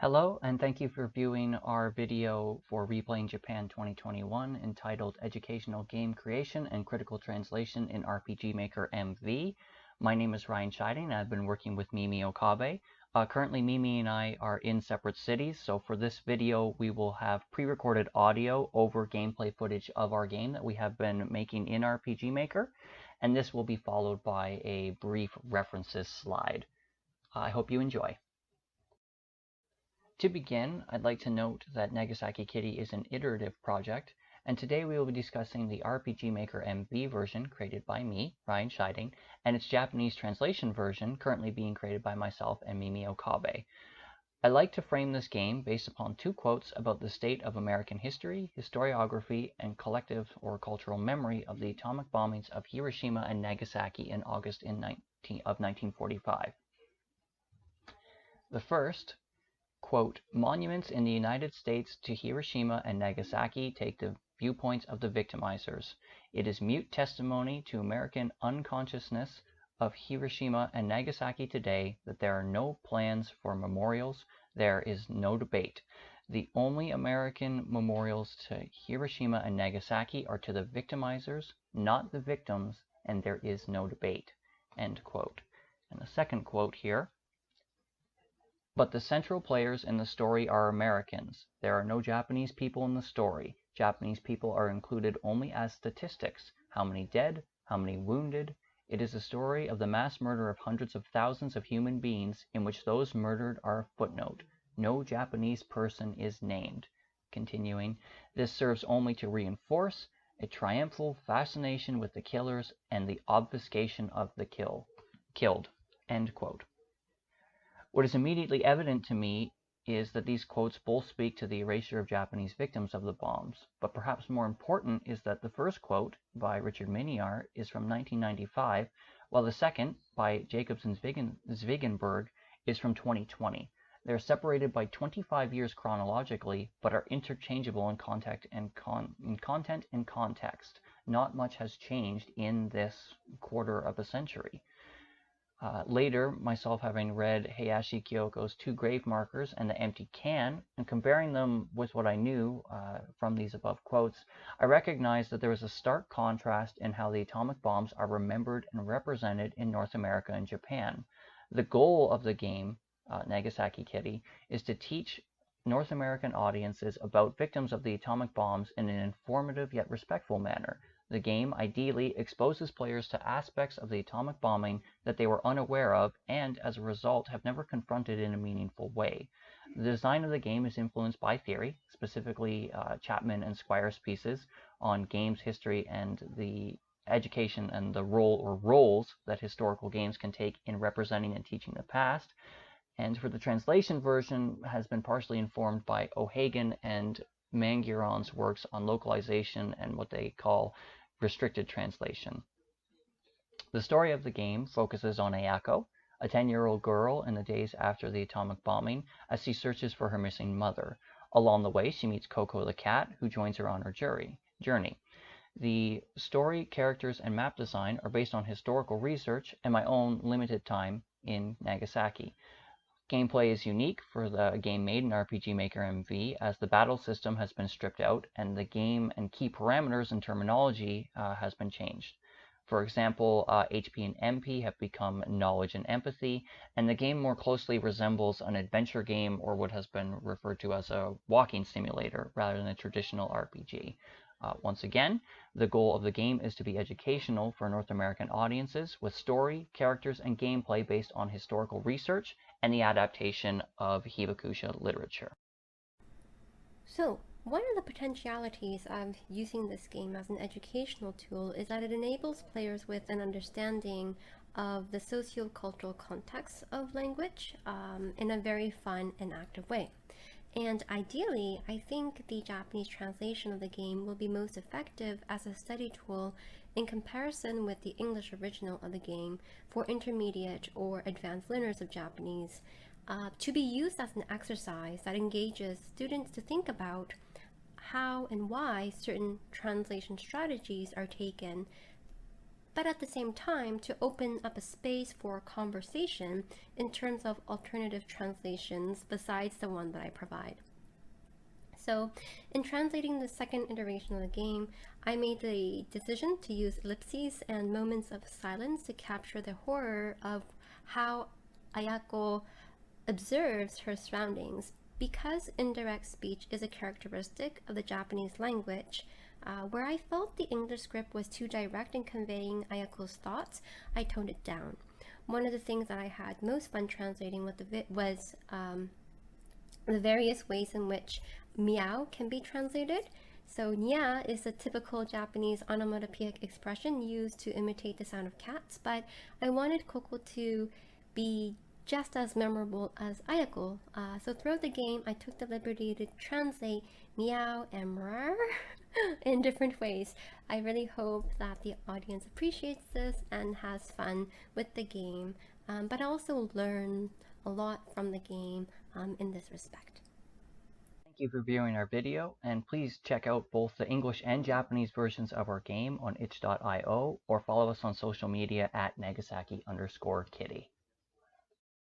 Hello, and thank you for viewing our video for Replaying Japan 2021 entitled Educational Game Creation and Critical Translation in RPG Maker MV. My name is Ryan Scheiding, and I've been working with Mimi Okabe. Currently, Mimi and I are in separate cities, so for this video, we will have pre-recorded audio over gameplay footage of our game that we have been making in RPG Maker, and this will be followed by a brief references slide. I hope you enjoy. To begin, I'd like to note that Nagasaki Kitty is an iterative project, and today we will be discussing the RPG Maker MV version created by me, Ryan Scheiding, and its Japanese translation version currently being created by myself and Mimi Okabe. I like to frame this game based upon two quotes about the state of American history, historiography, and collective or cultural memory of the atomic bombings of Hiroshima and Nagasaki in August of 1945. The first, quote, "Monuments in the United States to Hiroshima and Nagasaki take the viewpoints of the victimizers. It is mute testimony to American unconsciousness of Hiroshima and Nagasaki today that there are no plans for memorials. There is no debate. The only American memorials to Hiroshima and Nagasaki are to the victimizers, not the victims, and there is no debate." End quote. And the second quote here, "But the central players in the story are Americans. There are no Japanese people in the story. Japanese people are included only as statistics. How many dead? How many wounded? It is a story of the mass murder of hundreds of thousands of human beings in which those murdered are a footnote. No Japanese person is named." Continuing, "This serves only to reinforce a triumphal fascination with the killers and the obfuscation of the killed." End quote. What is immediately evident to me is that these quotes both speak to the erasure of Japanese victims of the bombs, but perhaps more important is that the first quote, by Richard Miniar, is from 1995, while the second, by Jacobsen Zwigenberg, is from 2020. They are separated by 25 years chronologically, but are interchangeable in content and context. Not much has changed in this quarter of a century. Later, myself having read Heihachi Kyoko's Two Grave Markers and The Empty Can, and comparing them with what I knew from these above quotes, I recognized that there was a stark contrast in how the atomic bombs are remembered and represented in North America and Japan. The goal of the game, Nagasaki Kitty, is to teach North American audiences about victims of the atomic bombs in an informative yet respectful manner. The game ideally exposes players to aspects of the atomic bombing that they were unaware of and, as a result, have never confronted in a meaningful way. The design of the game is influenced by theory, specifically Chapman and Squire's pieces on games history and the education and the roles that historical games can take in representing and teaching the past. And for the translation version has been partially informed by O'Hagan and Mangueron's works on localization and what they call restricted translation. The story of the game focuses on Ayako, a 10-year-old girl in the days after the atomic bombing, as she searches for her missing mother. Along the way, she meets Coco the cat, who joins her on her journey. The story, characters, and map design are based on historical research and my own limited time in Nagasaki. Gameplay is unique for the game made in RPG Maker MV, as the battle system has been stripped out and the game and key parameters and terminology has been changed. For example, HP and MP have become knowledge and empathy, and the game more closely resembles an adventure game or what has been referred to as a walking simulator rather than a traditional RPG. Once again, the goal of the game is to be educational for North American audiences with story, characters, and gameplay based on historical research and the adaptation of Hibakusha literature. So, one of the potentialities of using this game as an educational tool is that it enables players with an understanding of the socio-cultural context of language in a very fun and active way. And ideally, I think the Japanese translation of the game will be most effective as a study tool in comparison with the English original of the game for intermediate or advanced learners of Japanese, to be used as an exercise that engages students to think about how and why certain translation strategies are taken but at the same time to open up a space for conversation in terms of alternative translations besides the one that I provide. So in translating the second iteration of the game, I made the decision to use ellipses and moments of silence to capture the horror of how Ayako observes her surroundings. Because indirect speech is a characteristic of the Japanese language, where I felt the English script was too direct in conveying Ayako's thoughts, I toned it down. One of the things that I had most fun translating was the various ways in which meow can be translated. So nya is a typical Japanese onomatopoeic expression used to imitate the sound of cats, but I wanted Koko to be just as memorable as Ayako. So throughout the game, I took the liberty to translate meow and rar in different ways. I really hope that the audience appreciates this and has fun with the game, but also learn a lot from the game in this respect. Thank you for viewing our video, and please check out both the English and Japanese versions of our game on itch.io or follow us on social media at Nagasaki_Kitty.